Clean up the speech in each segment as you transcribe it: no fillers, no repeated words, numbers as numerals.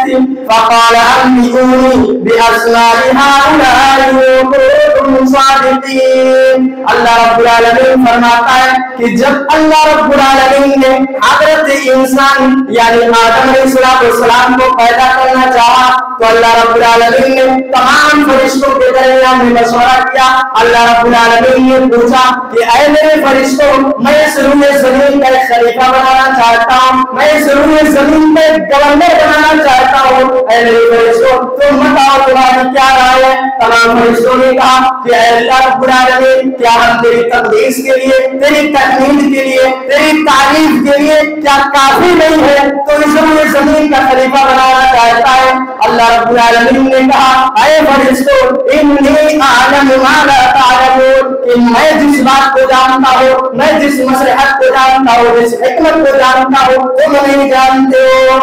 تھی فقال انبئونی باسماء هؤلاء ان کنتم صادقین. اللہ رب العالمین فرماتا ہے کہ جب اللہ رب العالمین نے حضرت انسان یعنی آدم علیہ السلام کو پیدا کرنا چاہا تو اللہ رب العالمین نے تمام فرشتوں کے درمیان میں مشورہ کیا. اللہ رب العالمین نے پوچھا کہ اے میرے فرشتوں میں اس روئے زمین کا ایک خلیفہ بنانا چاہتا ہوں, میں اس روئے زمین میں گورنر بنانا چاہتا ہوں, اے میرے فرشتوں تم بتاؤ تمہاری کیا رائے ہے. تمام فرشتوں نے کہا کہ اے اللہ رب العالمین کیا ہم تیری تقدیس کے لیے, تیری تکمیل کے لیے, تیری تعریف کے لیے کیا کافی نہیں ہے تو اس روئے زمین کا خلیفہ بنانا چاہتا ہے. اللہ رب العالمین نے کہا اے فرشتوں انی اعلم ما لا تعلمون, کہ میں جس بات کو جانتا ہوں, میں جس مصلحت کو جانتا ہوں, جس حکمت کو جانتا ہوں تم نہیں جانتے ہو.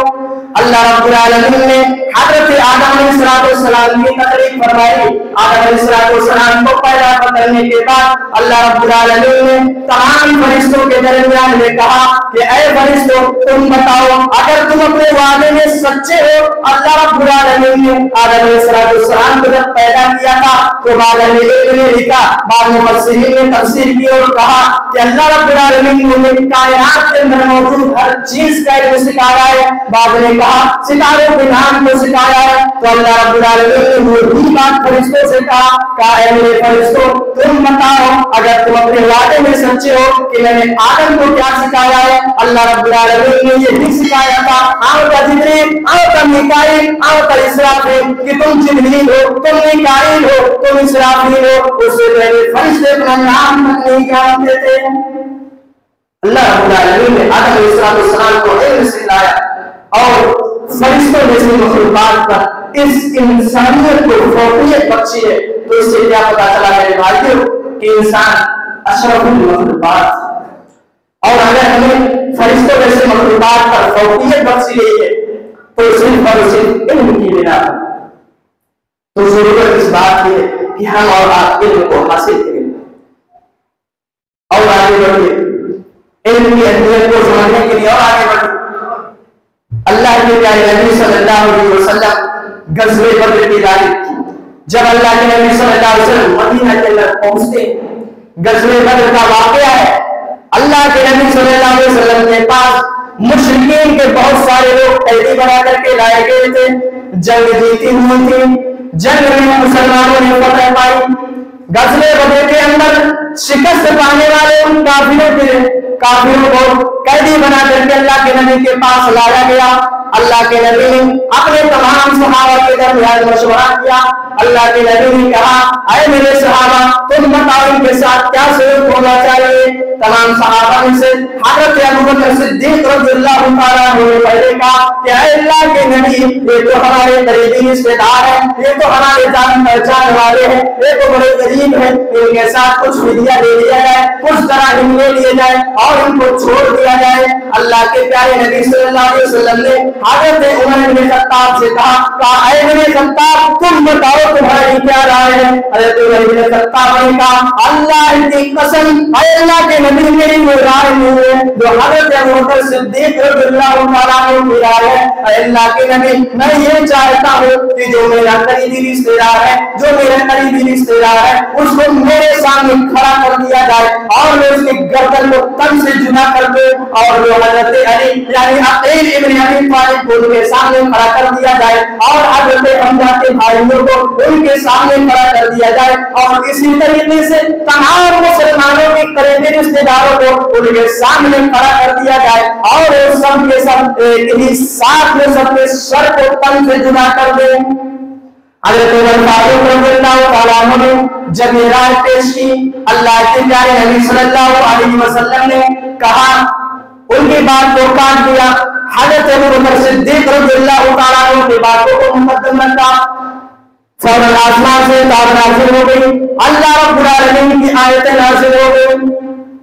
اللہ رب العالمین نے حضرت آدم علیہ السلام کی تقریب فرمائی. آدم علیہ السلام کو پیدا کرنے کے بعد اللہ رب العالمین نے تمام فرشتوں کے درمیان میں کہا کہ اے فرشتوں تم بتاؤ اگر تم اپنے وعدے میں سچے ہو. اللہ رب العالمین نے آدم علیہ السلام کو جب پیدا کیا تھا تو بعد میں لکھا, بعد مفسرین نے تفسیر کی اور کہا کہ اللہ رب العالمین نے کائنات کے اندر موجود ہر چیز کا علم سکھایا ہے. بعد میں کہا ستاروں کے نام کو سکھایا ہے. تو اللہ رب العالمین نے وہی بات فرشتوں سے کہا اے میرے فرشتوں تم بتاؤ اگر تم اپنے وعدے میں سچے ہو کہ میں نے آدم کو کیا سکھایا ہے. اللہ رب العالمین نے یہ بھی سکھایا تھا آؤ کا جبریل, آؤ کا میکائیل, آؤ کا اسرافیل, کہ تم جبریل ہو, تم میکائیل ہو, تم اسرافیل ہو. اس سے پہلے فرشتے اپنا نام نہیں جانتے تھے. اللہ رب العالمین نے آدم علیہ السلام کو علم سکھایا اور فرشتوں جیسی مخلوقات پر اس انسانیت کو فوقیت بخشی ہے. تو اس سے کیا پتا چلا میرے بھائیوں کہ انسان اشرف المخلوقات, اور اگر ہمیں فرشتوں جیسے مخلوقات پر فوقیت بخشی گئی ہے تو صرف اور صرف علم کی بنا پر. تو ضرورت اس بات کی ہے کہ ہم اور آپ علم کو حاصل کریں اور آگے بڑھیں, علم کی اہمیت کو سمجھنے کے لیے اور آگے بڑھیں. اللہ کے پیارے نبی صلی اللہ علیہ وسلم غزوہ بدر کی تاریخ کی جب اللہ کے نبی صلی اللہ علیہ وسلم مدینہ کے اندر پہنچتے, غزوہ بدر کا واقعہ ہے. اللہ کے نبی صلی اللہ علیہ وسلم کے پاس مشرکین کے بہت سارے لوگ قیدی بنا کر کے لائے گئے تھے. جنگ جیتی ہوئی تھی, جنگ میں مسلمانوں نے فتح پائی. غزوہ بدر کے اندر شکست پانے والے ان کافروں کو قیدی بنا کر کے اللہ کے نبی کے پاس لایا گیا. اللہ کے نبی نے اپنے تمام صحابہ کے درمیان مشورہ کیا. اللہ کے نبی نے کہا اے میرے صحابہ تم بتاؤ ان کے ساتھ کیا سلوک ہونا چاہیے. تمام صحابہ میں سے حضرت ابوبکر صدیق رضی اللہ تعالیٰ عنہ نے پہلے کہا کہ اے اللہ کے نبی یہ تو ہمارے قریبی رشتے دار ہیں, یہ تو ہمارے جان پہچان والے ہیں, یہ تو بڑے غریب ہیں, ان کے ساتھ کچھ فدیہ دے دیا جائے, کچھ دراہم لے لیے جائے اور ان کو چھوڑ دیا جائے. اللہ کے پیارے نبی صلی اللہ علیہ وسلم نے حضرت عمر بن خطاب سے کہا اے ابن خطاب تم بتاؤ تمہاری کیا رائے ہے. حضرت عمر بن خطاب نے کہا اللہ کی قسم اے اللہ کے نبی میری وہ رائے نہیں ہے جو حضرت ابوبکر صدیق رضی اللہ تعالیٰ عنہ کی رائے ہے. اے اللہ کے نبی میں یہ چاہتا ہوں کہ جو میرا قریبی رشتے دار ہے, جو میرا قریبی رشتے دار ہے, اس کو میرے سامنے کھڑا کر دیا جائے اور میں اس کے گردن کو تن سے جدا کر دوں, اور جو حضرت علی یعنی عقیل ابن ابی طالب کو ان کے سامنے کھڑا کر دیا جائے اور حضرت حمزہ کے بھائیوں کو ان کے سامنے کھڑا کر دیا جائے, اور اسی طریقے سے تمام مسلمانوں کے قریبی رشتے داروں کو ان کے سامنے کھڑا کر دیا جائے اور سب کے سب ایک ہی ساتھ میں سب کے سر کو تن سے جدا کر دیں. حضرت عمر فاروق رضی اللہ تعالیٰ عنہ نے جب یہ رائے پیش کی, اللہ کے پیارے نبی صلی اللہ علیہ وسلم نے کہا ان کی بات کو کاٹ دیا. حضرت ابوبکر صدیق رضی اللہ تعالیٰ عنہ کی باتوں کو مقدم رکھا. فوراً آسمان سے کتاب نازل ہو گئی, اللہ رب العالمین کی آیتیں نازل ہو گئی,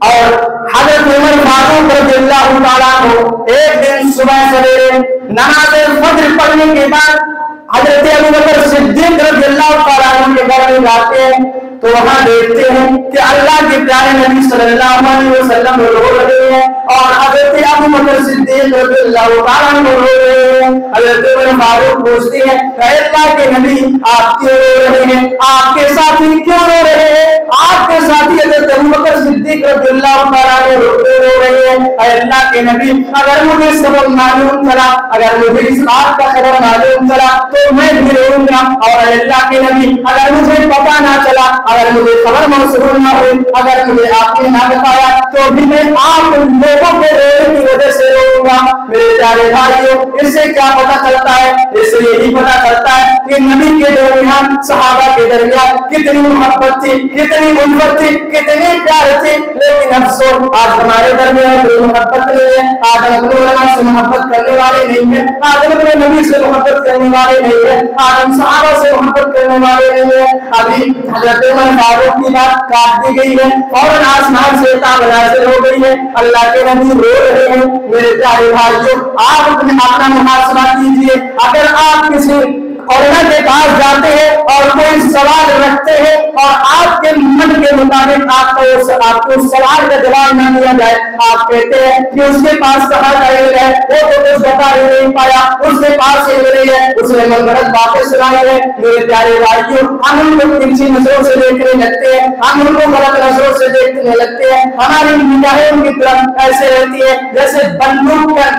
اور حضرت عمر فاروق رضی اللہ تعالیٰ عنہ ایک دن صبح سویرے نماز فجر پڑھنے کے بعد حضرت ابو بکر صدیق رضی اللہ تعالیٰ عنہ کے گھر میں جاتے ہیں تو وہاں دیکھتے ہیں کہ اللہ کے پیارے نبی صلی اللہ علیہ وسلم رو رہے ہیں اور حضرت ابو بکر صدیق رضی اللہ تعالیٰ عنہ رو رہے ہیں. حضرت عمر فاروق پوچھتے ہیں کہ اللہ کے نبی آپ کیوں رو رہے ہیں, آپ کے ساتھی کیوں رو رہے ہیں؟ آپ کے ساتھی حضرت ابو بکر صدیق رضی اللہ تعالیٰ عنہ رو رہے ہیں. اے اللہ کے نبی اگر مجھے سبب معلوم چلا, اگر مجھے اس بات کا خبر معلوم چلا تو میں بھی رہوں گا, اور اے اللہ کے نبی اگر مجھے پتہ نہ چلا, اگر مجھے خبر موصول نہ ہوئی, اگر مجھے آپ نے نہ بتایا تو بھی میں آپ لوگوں کے رونے کی وجہ سے رہوں گا. میرے پیارے بھائیوں, اس سے کیا پتہ چلتا ہے؟ اس سے یہی پتہ چلتا ہے کہ نبی کے درمیان, صحابہ کے درمیان کتنی محبت تھی, کتنی الفت تھی, کتنی پیار تھی. لیکن افسوس آج ہمارے درمیان کوئی محبت نہیں ہے. آج ہم علماء سے محبت کرنے والے نہیں ہیں, آج ہم اپنے نبی سے محبت کرنے والے نہیں ہیں, آج ہم صحابہ سے محبت کرنے والے نہیں ہیں. ابھی حضرت عمر فاروق کی بات کاٹ دی گئی ہے, فوراً آسمان سے عذاب نازل ہو گئی ہے, اللہ کے نبی رو رہے ہیں. میرے پیارے بھائیوں, آپ اپنا محاسبہ کیجیے. اگر آپ کسی علماء کے پاس جاتے ہیں اور کوئی سوال رکھتے ہیں اور آپ کے من کے مطابق آپ کو اس سوال کا جواب نہ دیا جائے, آپ کہتے ہیں کہ اس کے پاس کہاں کا علم ہے, وہ تو کچھ بتا ہی نہیں پایا, اس کے پاس علم نہیں ہے, اس نے منگڑت باتیں سنائی ہے. میرے پیارے بھائیوں, ہم ان کو ترچھی نظروں سے دیکھنے لگتے ہیں, ہم ان کو غلط نظروں سے دیکھنے لگتے ہیں. ہماری نگاہیں کی طرف ایسے رہتی ہے جیسے بندوق کے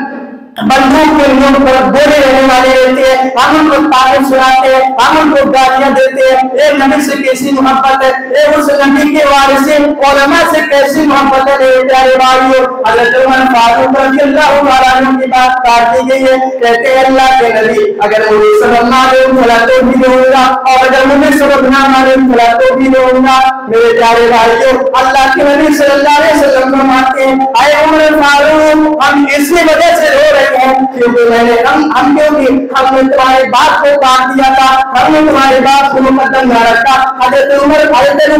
منہ پر بولے رہنے والے رہتے ہیں. ہم ان کو تعریف سناتے ہیں, ہم ان کو گالیاں دیتے ہیں. ایک نبی سے کیسی محبت ہے, ایک اس نبی کے وارثین علماء سے کیسی محبت ہے. میرے پیارے بھائیوں, حضرت عمر فاروق رضی اللہ تعالیٰ عنہ کی بات کاٹ دی گئی ہے. کہتے ہیں اللہ کے نبی اگر مجھے سبب معلوم چلا تو بھی رہوں گا, اور اگر مجھے سبب نہ معلوم چلا تو بھی رہوں گا. میرے پیارے بھائیوں, اللہ کے نبی صلی اللہ علیہ وسلم فرماتے ہیں اے عمر فاروق, ہم اسی وجہ سے رو رہے ہیں کیونکہ میں نے ہم نے تمہاری بات کو کاٹ دیا تھا, ہم نے تمہاری بات کو مقدم نہ رکھا. حضرت ابو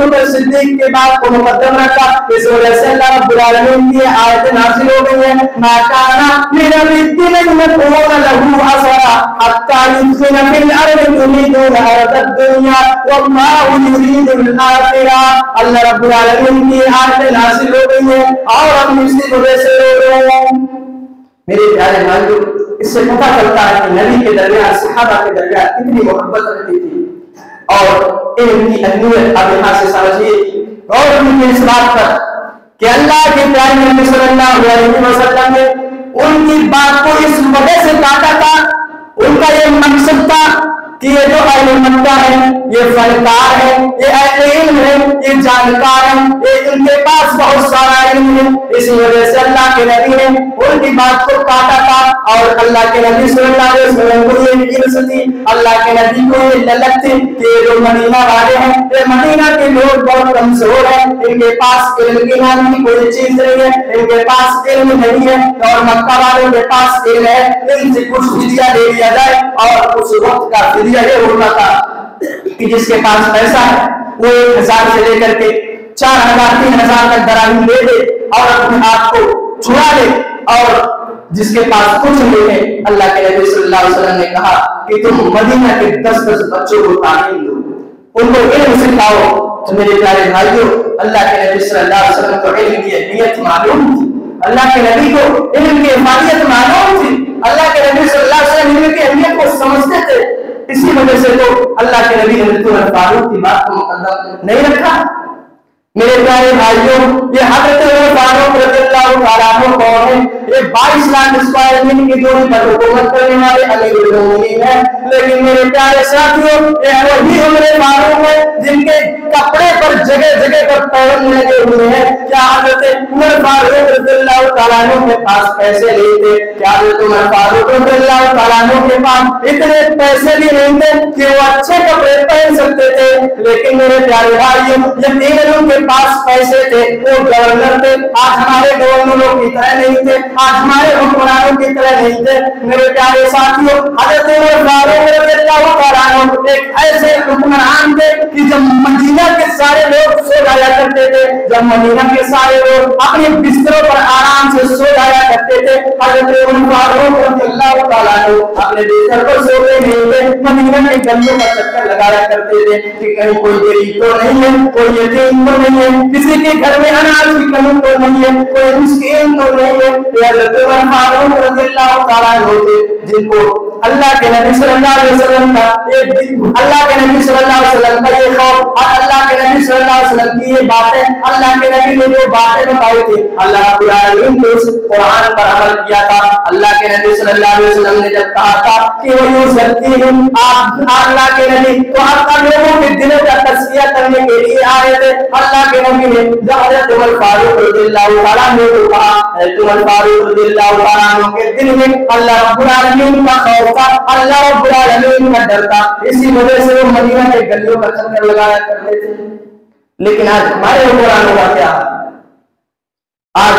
بکر صدیق کی بات کو مقدم رکھا. اس وجہ سے اللہ رب العالمین کی آیت نازل ہو گئی ہے, ما کان لنبی ان یکون له اسرى حتى يثخن في الارض تريدون ارض الدنيا والله يريد الاخرة. اللہ رب العالمین کی آیت نازل ہو گئی ہے اور ہم اسی وجہ سے رو رہے ہیں. میرے پیارے بھائیوں, اس سے پتہ چلتا ہے کہ نبی کے درمیان, صحابہ کے درمیان کتنی محبت رہتی تھی اور ان کی اہمیت آپ یہاں سے سمجھیے. اور ان کی اس بات پر کہ اللہ کے پیارے نبی صلی اللہ علیہ وسلم نے ان کی بات کو اس وجہ سے کاٹا تھا, ان کا یہ مقصد تھا کہ یہ جو علم مندہ ہے, یہ فنکار ہے, یہ اہل علم ہے, یہ جانکار ہے, یہ ان کے پاس بہت سارا علم ہے. اسی وجہ سے اللہ کے نبی نے ان کی بات کو کاٹا تھا. اور اللہ کے نبی صلی اللہ علیہ وسلم کو یہ حرص تھی, اللہ کے نبی کو یہ للک تھی کہ جو مدینہ والے ہیں, یہ مدینہ کے لوگ بہت کمزور ہیں, ان کے پاس علم کی نام کی کوئی چیز نہیں ہے, ان کے پاس علم نہیں ہے, اور مکہ والوں کے پاس علم ہے. ان سے کچھ فدیہ لے لیا جائے, اور اس وقت کا فدیہ یہ ہوتا تھا کہ جس کے پاس پیسہ ہے وہ 1000 سے لے کر کے 4000 3000 تک دراہم لے دے اور اپنے آپ کو چھڑا لے, اور جس کے پاس کچھ نہیں ہے, اللہ کے نبی صلی اللہ علیہ وسلم نے کہا کہ تم مدینہ کے 10 بچوں کو تعلیم دو, ان کو علم سکھاؤ. تو میرے پیارے بھائیوں, اللہ کے نبی صلی اللہ علیہ وسلم کو علم کی اہمیت معلوم تھی, اللہ کے نبی کو علم کی افادیت معلوم تھی, اللہ کے نبی صلی اللہ علیہ وسلم علم کی اہمیت کو سمجھتے تھے. اسی وجہ سے تو اللہ کے نبی نے حضرت عمر فاروق کی بات کو مقدم نہیں رکھا. میرے پیارے بھائیوں, یہ حضرت عمر فاروق رضی اللہ تعالیٰ عنہ کون ہے؟ یہ 22 لاکھ اسکوائر میل کی دوری پر حکومت کرنے والے امیر المومنین ہیں. لیکن میرے پیارے ساتھیوں, یہ وہی عمر فاروق ہے جن کے کپڑے پر جگہ جگہ پر پیرن لگے ہوئے ہیں. کیا حضرت عمر فاروق رضی اللہ تعالیٰ عنہ کے پاس پیسے نہیں تھے؟ کیا حضرت عمر فاروق رضی اللہ تعالیٰ عنہ کے پاس اتنے پیسے بھی نہیں تھے کہ وہ اچھے کپڑے پہن سکتے تھے؟ لیکن میرے پیارے بھائیوں, یقیناً ان کے پاس پیسے تھے, وہ گورنر تھے. آج ہمارے گورنروں کی طرح نہیں تھے, آج ہمارے حکمرانوں کی طرح نہیں تھے. میرے پیارے ساتھیوں, حضرت عمر فاروق رضی اللہ تعالیٰ عنہ ایک ایسے حکمران تھے کہ جب مدینہ کے سارے لوگ سو जाया करते थे। जब मदीना के सारे लोग अपने बिस्तरों पर आराम से सो जाया करते थे, हज़रत उमर फारूक रज़ियल्लाहु ताला अन्हु अपने बिस्तर पर सोते नहीं थे, मदीना के गलियों का चक्कर लगाया करते थे कि कहीं कोई गरीब तो नहीं है, कोई यतीम तो नहीं है, किसी के घर में अनाज की कमी तो नहीं है, कोई मिस्कीन तो नहीं है। हज़रत उमर फारूक रज़ियल्लाहु ताला अन्हु थे जिनको अल्लाह के नबी सल्लल्लाहु अलैहि वसल्लम का अल्लाह के नबी सल्लल्लाहु अलैहि वसल्लम का ये खौफ और अल्लाह के नबी सल्लल्लाहु अलैहि वसल्लम की ये बातें, अल्लाह के नबी ने जो बातें बताई थी, अल्लाह रब्बुल आलमीन ने उस कुरान पर अमल किया था। अल्लाह के नबी सल्लल्लाहु अलैहि वसल्लम ने जब कहा था कि वो यूं सकती है, आप अल्लाह के नबी तो आपका लोगों के दिलों का तस्किया करने के लिए आए थे। अल्लाह के नबी ने जब हज़रत उमर फारूक रज़ियल्लाहु ताला अन्हु को कहा, हज़रत उमर फारूक रज़ियल्लाहु ताला अन्हु के दिल में अल्लाह रब्बुल आलमीन का खौफ था, अल्लाह रब्बुल आलमीन का डर था, इसी वजह से वो मदीना के गलियों का चक्कर लगाया करते थे। लेकिन आज हमारे हुक्मरानों का क्या? आज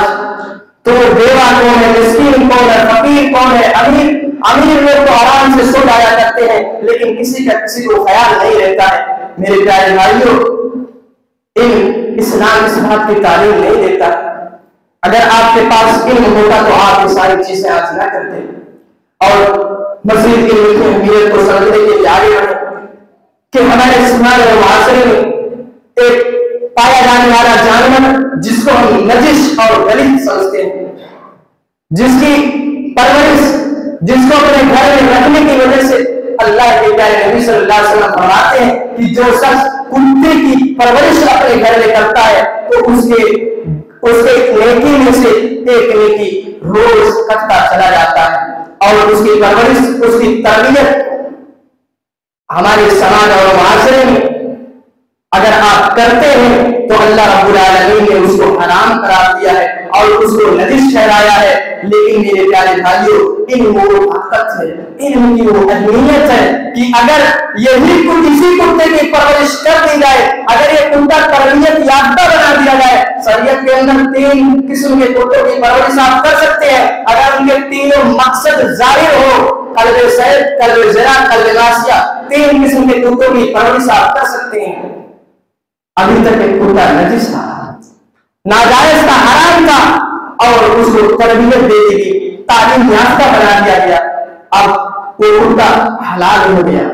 तो बेवा कौन है, मिस्कीन कौन है, फकीर कौन है, अमीर लोग तो आराम से सो जाया करते हैं, लेकिन किसी का किसी को ख्याल नहीं रहता है। मेरे प्यारे भाइयों, इस्लाम इस बात की तालीम नहीं देता। अगर आपके पास इल्म होता तो आप ये सारी चीजें आज ना करते और मस्जिद की अहमियत को समझने के लिए आगे बढ़े कि हमारे समाज और माशरे में एक पाया जाने वाला जानवर जिसको हम नजिश और गलीज समझते हैं, जिसकी परवरिश, जिसको अपने घर में रखने की वजह से अल्लाह के प्यारे नबी सल्लल्लाहु अलैहि वसल्लम फरमाते हैं कि जो शख्स कुत्ते की परवरिश अपने घर में करता है तो उसके नेकी में से एक नेकी रोज कटता चला जाता है, और उसकी परवरिश, उसकी तरबियत हमारे समाज और माशरे में अगर आप करते हैं तो अल्लाह रब्बुल आलमीन ने उसको हराम करार दिया है और उसको नजिस ठहराया है। लेकिन मेरे प्यारे भाइयों, इल्म वो ताकत है, इल्म की वो अहमियत है कि अगर यही किसी कुत्ते की परवरिश कर दी जाए, अगर ये कुत्ता तरबियत याफ्ता बना दिया जाए, शरीयत के अंदर 3 किस्म के कुत्तों की परवरिश आप कर सकते हैं। अगर उनके तीनों मकसद जाहिर हो, कल्बे सैद, कल्बे ज़रा, कल्बे नासिया, 3 किस्म के कुत्तों की परवरिश आप कर सकते हैं। अभी तक एक कुत्ता नजिस था, नाजायज था, हराम था और उसको तरबियत दे दी गई, तालीम याफ्ता बना दिया गया, अब वो कुत्ता हलाल हो गया।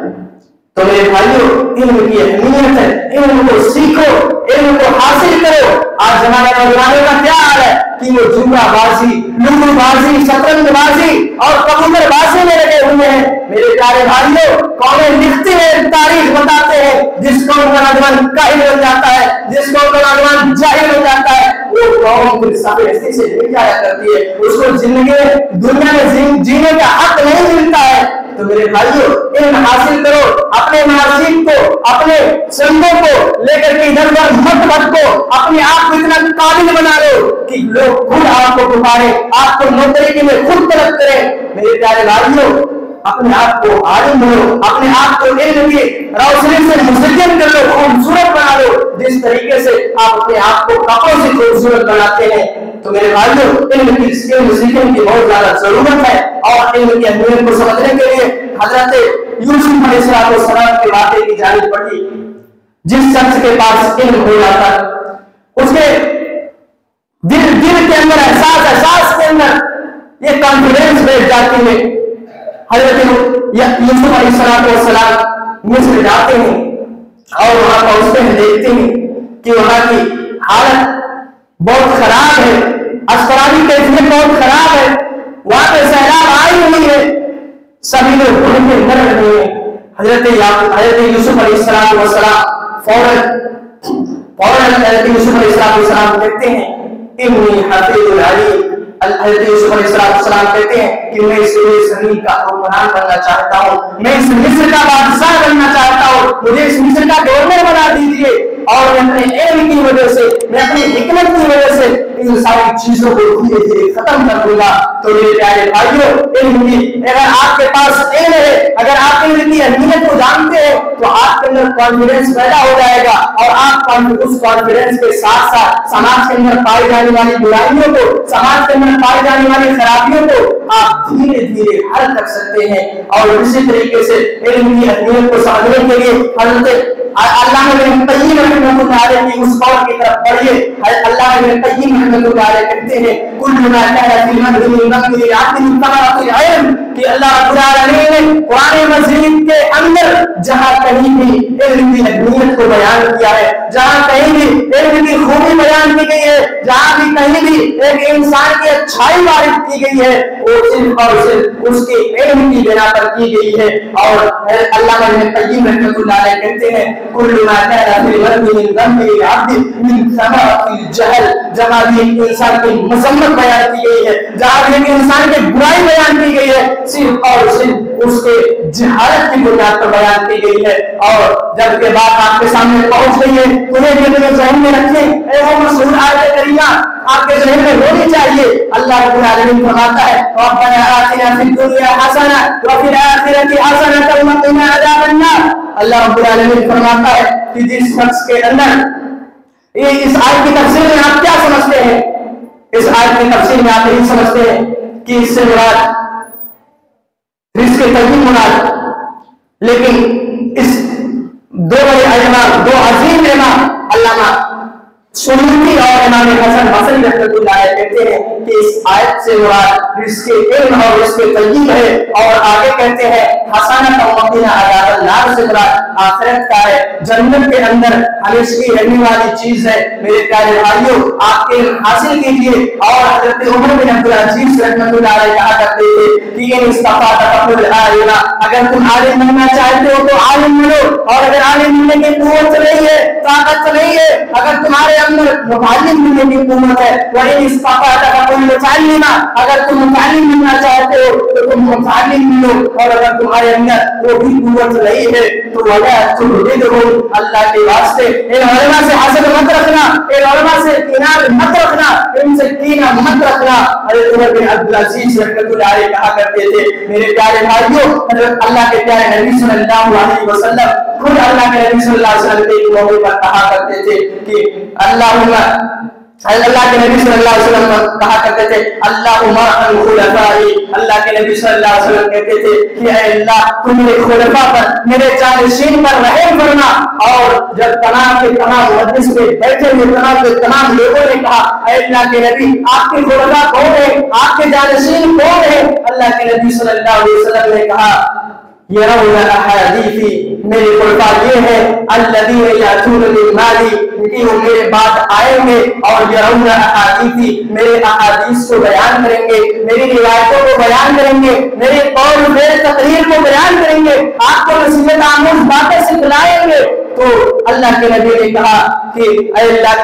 तो मेरे भाइयों, इल्म की अहमियत है, इल्म को सीखो, इल्म को हासिल करो। आज हमारे नौजवानों का क्या हाल है कि वो जुगाबाजी, लूडोबाजी, शतरंजबाजी और कबूतरबाजी में लगे हुए हैं। मेरे प्यारे भाइयों, कौमें लिखते हैं, तारीख बताते हैं, जिस कौम का नौजवान काहिल हो जाता है, जिस कौम का नौजवान जाहिल हो जाता है, वो कौम फिर सफेदी से मिल जाया करती है, उसको जिंदगी दुनिया में जीने का हक नहीं मिलता है। तो मेरे भाइयों, इल्म हासिल करो, अपने नाज़ीब को, अपने संगों को लेकर के इधर उधर मत भटको, अपने आप को इतना काबिल बना लो कि लोग खुद आपको पुकारे, आपको नौकरी के लिए खुद तलब करें। मेरे प्यारे भाइयों, अपने आप को आलिम बनो, अपने आप को इल्म की रोशनी से मुज़य्यन कर लो, खूबसूरत बना लो, जिस तरीके से आप अपने आप को कपड़ों से खूबसूरत बनाते हैं। तो मेरे भाइयों, इल्म की सीखने की बहुत ज्यादा जरूरत है और इल्म की अहमियत को समझने के लिए हजरत यूसुफ अलैहिस्सलाम की बातें की जानी पड़ी। जिस शख्स के पास इल्म हो जाता, उसके दिल के अंदर एहसास के अंदर ये कॉन्फिडेंस बैठ जाती है। हजरत यूसुफ अलैहिस्सलाम मिस्र जाते हैं और वहां पहुंचते हैं, देखते हैं कि वहां की हालत बहुत खराब है, अस्पताली कैफियत बहुत खराब है, वहां पे सैलाब आई हुई है, सभी लोग भूखे मर रहे हैं। हजरत यूसुफ अलैहिस्सलाम फौरन हजरत यूसुफ अलैहिस्सलाम कहते हैं, इन्नी हफीजुल अलीम। हजरत यूसुफ अलैहिस्सलाम कहते हैं कि मैं इस जमीन का हुक्मरान बनना चाहता हूँ, मैं इस मिस्र का बादशाह बनना चाहता हूँ, मुझे इस मिस्र का गवर्नर बना दीजिए और मैं अपने इल्म की वजह से, मैं अपनी हिकमत की वजह से इन सारी चीजों को धीरे धीरे खत्म कर दूंगा। तो मेरे प्यारे भाइयों, इल्म की अगर आपके पास इल्म है, अगर आप इल्म की अहमियत को जानते हो तो आपके अंदर कॉन्फिडेंस पैदा हो जाएगा और आप उस कॉन्फिडेंस के साथ साथ समाज के अंदर पाई जाने वाली बुराइयों को, समाज के अंदर पाई जाने वाली खराबियों को आप धीरे धीरे हल कर सकते हैं। और इसी तरीके से इल्म की अहमियत को समझने के लिए हजरत अल्लामा इब्न तय्यिब रहमतुल्लाह वाले की उस कौल की तरफ बढ़िए। अल्लाह इब्न क़य्यिम रहमतुल्लाह अलैह कहते हैं कुल्लु मा काना फी मदीनति आतिन तमरतिल इल्म, कि अल्लाह रब्बुल आलमीन ने कुरान मजीद के अंदर जहां कहीं भी इल्म की अहमियत को बयान किया है, जहां कहीं भी इल्म की खूबी बयान की गई है, जहां भी कहीं भी एक इंसान की अच्छाई वारिद की गई है, वो सिर्फ और सिर्फ उसके इल्म की बिना पर की गई है। और अल्लाह इब्न क़य्यिम रहमतुल्लाह अलैह कहते हैं कुल्लु मा काना फी मदीनति दम्मिल अब्द मिन समरातिल जहल, जहां भी इंसान की मजम्मत बयान की गई है, जहां भी इंसान की बुराई बयान की गई है, सिर्फ और सिर्फ उसके जहालत की बुनियाद पर बयान की गई है। और जब के बात आपके सामने पहुंच गई है, तुम्हें भी अपने ज़हन में रखें, वो मशहूर आयत करीमा आपके ज़हन में होनी चाहिए। अल्लाह रब्बुल आलमीन फरमाता है रब्बना आतिना फिद दुनिया हसना व फिल आखिरति हसनतन व क़िना अज़ाबन नार। अल्लाह रब्बुल आलमीन फरमाता है कि जिस शख्स के अंदर ये इस आयत की तफसीर में आप क्या समझते हैं? इस आयत की तफसीर में आप यही समझते हैं कि इससे मुराद रिज़्क़ तय्यब मुराद, लेकिन इस दो बड़े अइमा, दो अजीम इमाम अल्लामा सुन्नी और इमाम हसन बसरी रहमतुल्लाह अलैह कहते हैं कि इस आयत से मुराद रिज़्क़ इल्म और रिज़्क़ तय्यब है। और आगे कहते हैं हसनत व क़िना अज़ाबन नार से मुराद आखिरत का है, जन्नत के अंदर हमेशा रहने वाली चीज है। मेरे प्यारे भाइयों, आपके हासिल कीजिए। और हज़रत उमर बिन अब्दुल अजीज रहमतुल्लाह अलैह कहा करते थे कि इन इस्तफा तफकुल आलिमा, अगर तुम आलिम बनना चाहते हो तो आलिम बनो, और अगर आलिम बनने की कुव्वत नहीं है, ताकत नहीं है, अगर तुम्हारे अंदर मुतालिम बनने की कुव्वत है, वही इस्तफा तफकुल मुतालिमा, अगर तुम मुतालिम बनना चाहते हो तो तुम मुतालिम बनो, और अगर तुम्हारे अंदर वो भी कुव्वत नहीं है तो वजह तुम अल्लाह के वास्ते इन उलमा से हसद मत रखना, इन उलमा से कीना मत रखना, इनसे कीना मत रखना। हज़रत उमर बिन अब्दुल अजीज रहमतुल्लाह अलैह कहा करते थे मेरे प्यारे भाइयों, हज़रत अल्लाह के प्यारे नबी सल्लल्लाहु अलैहि वसल्लम खुद अल्लाह के नबी सल्लल्लाहु अलैहि वसल्लम के मौके पर कहा करते थे कि अल्लाह के नबी सल्लल्लाहु अलैहि वसल्लम कहा करते थे अल्लाहुम्मा अल खुलफाई, अल्लाह के नबी सल्लल्लाहु अलैहि वसल्लम कहते थे कि ऐ अल्लाह तू मेरे खुलफा पर, मेरे जानशीन पर रहम फरमा। और जब तमाम के तमाम मजलिस में बैठे हुए तमाम के तमाम लोगों ने कहा ऐ अल्लाह के नबी आपके खुलफा कौन है, आपके जानशीन कौन है? अल्लाह के नबी सल्लल्लाहु अलैहि वसल्लम ने कहा यरौना अहादीथी, मेरे खुलफा ये है अल्लज़ीना यातूना मिन माली, कि वो मेरे बाद आएंगे और यरौना अहादीथी, मेरे अहादीस को बयान करेंगे, मेरी रिवायतों को बयान करेंगे, मेरे कौल मेरे तकरीर को बयान करेंगे, आपको नसीहत आमूज़ बातें सिखलाएंगे। तो अल्लाह के नबी ने कहा कि ऐ अल्लाह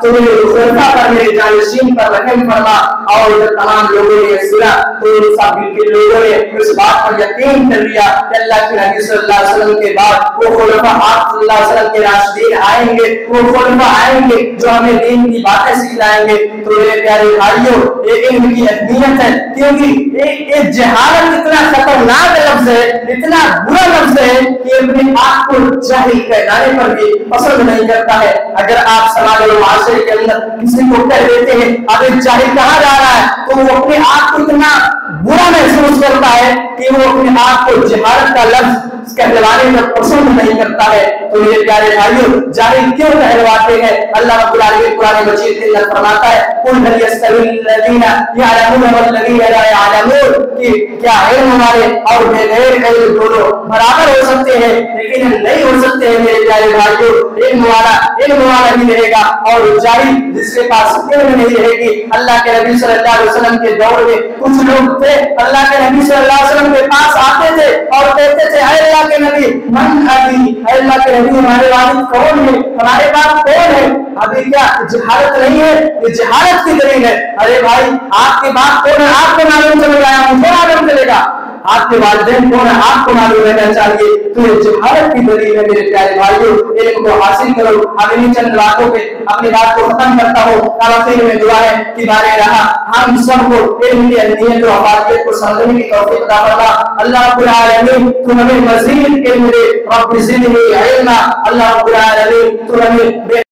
तू मेरे खुलफा पर, मेरे जानशीन पर रहम फरमा। और जब तमाम लोगों ने सुना तो सब के लोगों ने इस बात पर यकीन कर लिया कि अल्लाह के नबी सल्लल्लाहु अलैहि वसल्लम के बाद वो खुलफा आप सल्लल्लाहु अलैहि वसल्लम के राशिदीन आएंगे, वो खुलफा आएंगे जो हमें दीन की बातें सिखलाएंगे। तो मेरे प्यारे भाइयों, ये इल्म की अहमियत है, क्योंकि एक जहालत इतना खतरनाक लफ्ज है, इतना बुरा लफ्ज है कि अपने आप को जाहिल कहलाने पर भी पसंद नहीं करता है। अगर आप समाज और माशरे के अंदर किसी को कह देते हैं अब जाहिल कहा जा रहा है, तो वो अपने आप को इतना बुरा महसूस करता है कि वो अपने आप को जहालत का लफ्ज कहलवाने में पसंद नहीं करता है। तो मेरे प्यारे भाइयों, जाहिल क्यों कहलवाते हैं? अल्लाह रब्बुल आलमीन कुरान मजीद के अंदर फरमाता है कुल हल यस्तविल लज़ीना यअलमून वल्लज़ीना ला यअलमून, कि क्या इल्म वाले और बगैर इल्म दोनों बराबर हो सकते हैं? लेकिन नहीं हो सकते हैं मेरे प्यारे भाइयों। इल्म वाला ही रहेगा और जाहिल जिसके पास इल्म नहीं रहेगी। अल्लाह के नबी सल्लल्लाहु अलैहि वसल्लम के दौर में कुछ लोग थे, अल्लाह के नबी सल्लल्लाहु अलैहि वसल्लम के पास आते थे और कहते थे अल्लाह के नबी मन अभी, अल्लाह के नबी हमारे वालिद कौन है, हमारे बाप कौन है? अभी क्या जहालत नहीं है? ये जहालत की दलील है। अरे भाई, आपके बाप कौन है आपको मालूम चल गया, मुझे मालूम चलेगा? आपके वालिदैन कौन है आपको मालूम रहना चाहिए। तो ये जहालत की दलील है मेरे प्यारे भाइयों। इल्म को हासिल करो। अब इन्हीं चंद बातों पे अपनी बात को खत्म करता हूँ। आखिर में दुआ है कि बारे रहा हम सबको इल्म की अहमियत और अफादियत को समझने की तौफीक अता फरमा। अल्लाह रब्बुल आलमीन तू हमें मज़ीद इल्म दे, रब्बि ज़िदनी इल्मा। अल्लाह रब्बुल आलमीन तू हमें